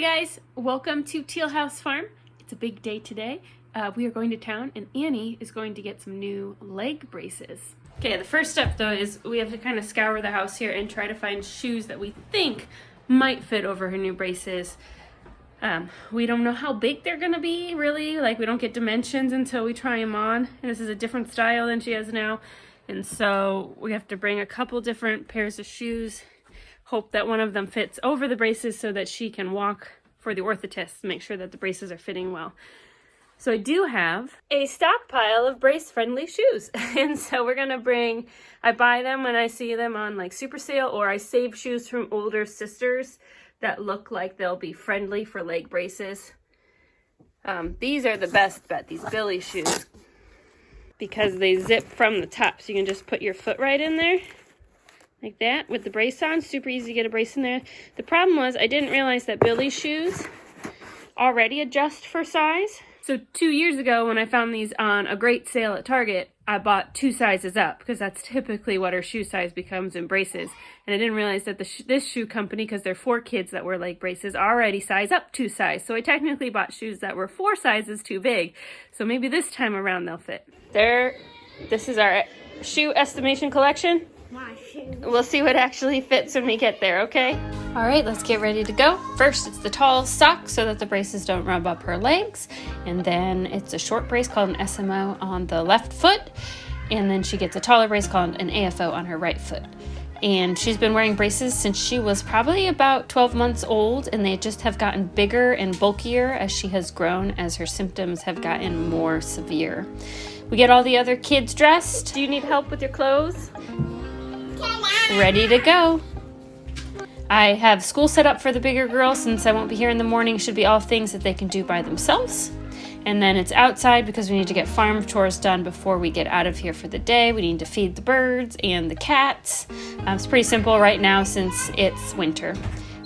guys, welcome to Teal House Farm. It's a big day today. We are going to town and Annie is going to get some new leg braces. Okay, the first step though is we have to kind of scour the house here and try to find shoes that we think might fit over her new braces. We don't know how big they're gonna be really, like we don't get dimensions until we try them on. And this is a different style than she has now. And so we have to bring a couple different pairs of shoes. Hope that one of them fits over the braces so that she can walk for the orthotist, make sure that the braces are fitting well. So I do have a stockpile of brace-friendly shoes. And so we're gonna bring, I buy them when I see them on like super sale, or I save shoes from older sisters that look like they'll be friendly for leg braces. These are the best bet, these Billy shoes, because they zip from the top. So you can just put your foot right in there. Like that, with the brace on. Super easy to get a brace in there. The problem was I didn't realize that Billy's shoes already adjust for size. So 2 years ago when I found these on a great sale at Target, I bought 2 sizes up because that's typically what her shoe size becomes in braces. And I didn't realize that this shoe company, because they're for kids that wear leg braces, already size up 2 sizes. So I technically bought shoes that were 4 sizes too big. So maybe this time around they'll fit. This is our shoe estimation collection. We'll see what actually fits when we get there, okay? All right, let's get ready to go. First, it's the tall sock so that the braces don't rub up her legs. And then it's a short brace called an SMO on the left foot. And then she gets a taller brace called an AFO on her right foot. And she's been wearing braces since she was probably about 12 months old, and they just have gotten bigger and bulkier as she has grown, as her symptoms have gotten more severe. We get all the other kids dressed. Do you need help with your clothes? Ready to go. I have school set up for the bigger girls since I won't be here in the morning. Should be all things that they can do by themselves. And then it's outside because we need to get farm chores done before we get out of here for the day. We need to feed the birds and the cats. It's pretty simple right now since it's winter.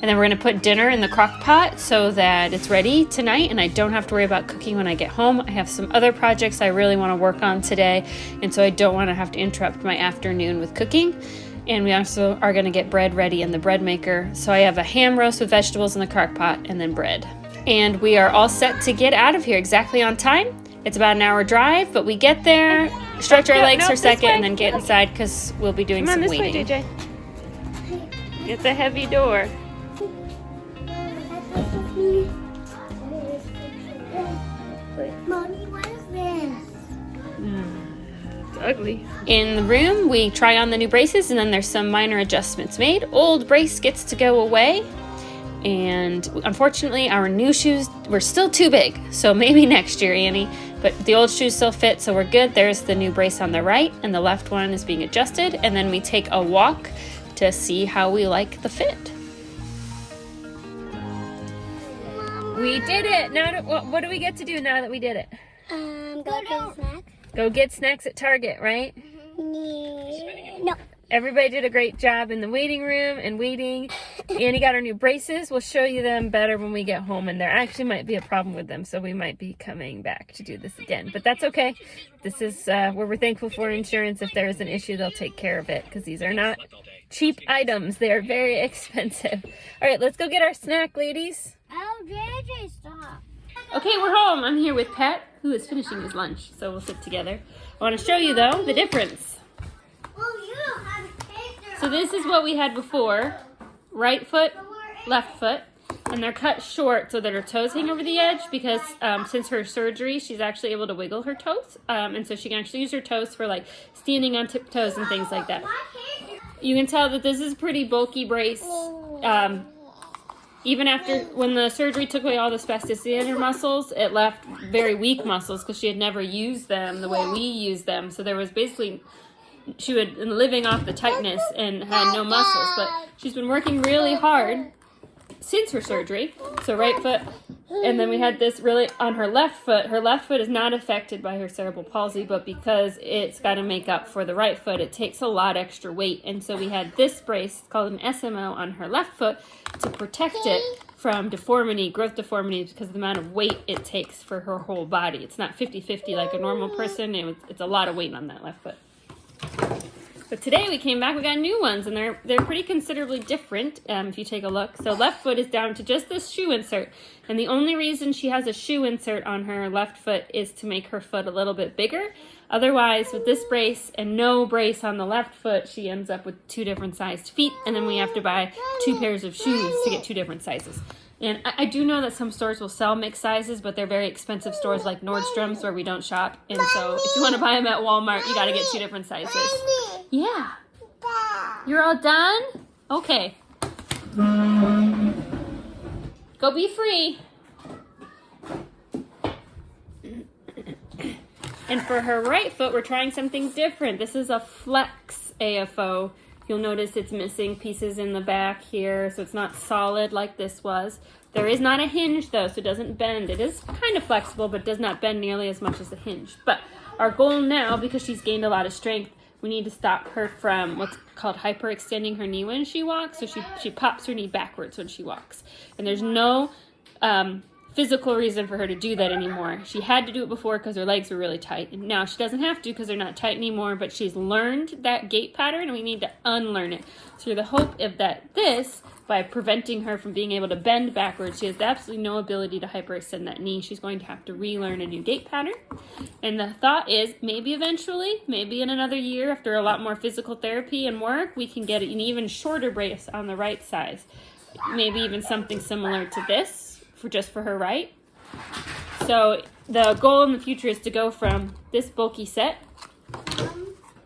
And then we're going to put dinner in the crock pot so that it's ready tonight and I don't have to worry about cooking when I get home. I have some other projects I really want to work on today, and so I don't want to have to interrupt my afternoon with cooking. And we also are going to get bread ready in the bread maker. So I have a ham roast with vegetables in the crock pot and then bread. And we are all set to get out of here exactly on time. It's about an hour drive, but we get there, stretch our legs for a second, and then get inside because we'll be doing some waiting. Come on, this way, DJ. It's a heavy door. Mommy, what is this? It's ugly. In the room, we try on the new braces, and then there's some minor adjustments made. Old brace gets to go away, and unfortunately, our new shoes were still too big. So maybe next year, Annie. But the old shoes still fit, so we're good. There's the new brace on the right, and the left one is being adjusted. And then we take a walk to see how we like the fit. We did it. Now, what do we get to do now that we did it? Go get snacks. Go get snacks at Target, right? No. Everybody did a great job in the waiting room and waiting. Annie got our new braces. We'll show you them better when we get home, and there actually might be a problem with them, so we might be coming back to do this again. But that's okay. This is where we're thankful for insurance. If there is an issue, they'll take care of it, because these are not cheap items. They are very expensive. All right, let's go get our snack, ladies. Oh, JJ, stop. Okay, we're home. I'm here with Pat, who is finishing his lunch, so we'll sit together. I want to show you, though, the difference. Well, you don't have a picture. So this is what we had before. Right foot, left foot. And they're cut short so that her toes hang over the edge, because since her surgery, she's actually able to wiggle her toes. And so she can actually use her toes for like standing on tiptoes and things like that. You can tell that this is a pretty bulky brace. Even after, when the surgery took away all the spasticity in her muscles, it left very weak muscles because she had never used them the way we use them. So there was basically, she was living off the tightness and had no muscles. But she's been working really hard since her surgery. So right foot, and then we had this really on her left foot. Her left foot is not affected by her cerebral palsy, but because it's got to make up for the right foot, it takes a lot extra weight. And so we had this brace called an SMO on her left foot to protect it from deformity, growth deformity, because of the amount of weight it takes for her whole body. It's not 50-50 like a normal person. It's a lot of weight on that left foot. But today we came back, we got new ones, and they're pretty considerably different if you take a look. So left foot is down to just this shoe insert. And the only reason she has a shoe insert on her left foot is to make her foot a little bit bigger. Otherwise, with this brace and no brace on the left foot, she ends up with 2 different sized feet, and then we have to buy 2 pairs of shoes to get 2 different sizes. And I do know that some stores will sell mixed sizes, but they're very expensive stores like Nordstrom's where we don't shop. And so if you want to buy them at Walmart, you got to get 2 different sizes. Yeah. You're all done? Okay. Go be free. And for her right foot, we're trying something different. This is a flex AFO. You'll notice it's missing pieces in the back here, so it's not solid like this was. There is not a hinge though, so it doesn't bend. It is kind of flexible, but does not bend nearly as much as the hinge. But our goal now, because she's gained a lot of strength, we need to stop her from what's called hyperextending her knee when she walks. So she pops her knee backwards when she walks. And there's no physical reason for her to do that anymore. She had to do it before because her legs were really tight. And now she doesn't have to because they're not tight anymore, but she's learned that gait pattern and we need to unlearn it. So the hope is that this, by preventing her from being able to bend backwards, she has absolutely no ability to hyperextend that knee. She's going to have to relearn a new gait pattern. And the thought is maybe eventually, maybe in another year, after a lot more physical therapy and work, we can get an even shorter brace on the right side. Maybe even something similar to this. Just for her right. So the goal in the future is to go from this bulky set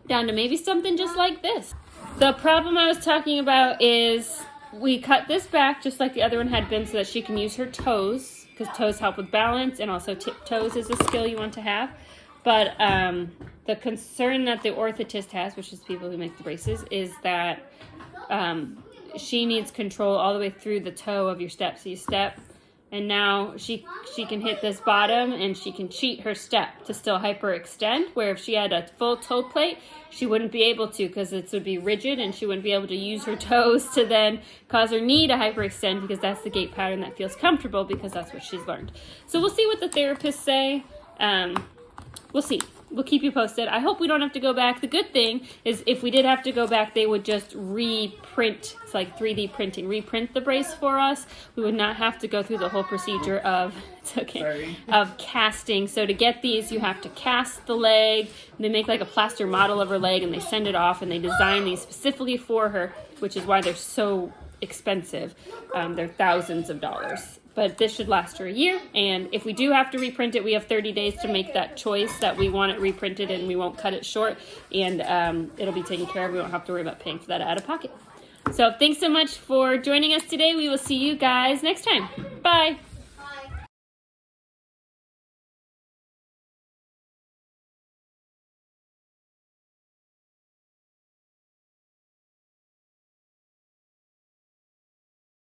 down to maybe something just like this. The problem I was talking about is we cut this back just like the other one had been so that she can use her toes, because toes help with balance, and also tip toes is a skill you want to have. But the concern that the orthotist has, which is people who make the braces, is that she needs control all the way through the toe of your step. So you step, and now she can hit this bottom and she can cheat her step to still hyperextend, where if she had a full toe plate, she wouldn't be able to because it would be rigid and she wouldn't be able to use her toes to then cause her knee to hyperextend because that's the gait pattern that feels comfortable because that's what she's learned. So we'll see what the therapists say. We'll see. We'll keep you posted. I hope we don't have to go back. The good thing is if we did have to go back, they would just reprint. It's like 3D printing. Reprint the brace for us. We would not have to go through the whole procedure of, it's okay, of casting. So to get these, you have to cast the leg. They make like a plaster model of her leg and they send it off and they design these specifically for her, which is why they're so expensive. They're thousands of dollars. But this should last her a year, and if we do have to reprint it, we have 30 days to make that choice that we want it reprinted and we won't cut it short, and it'll be taken care of. We won't have to worry about paying for that out of pocket. So thanks so much for joining us today. We will see you guys next time. Bye.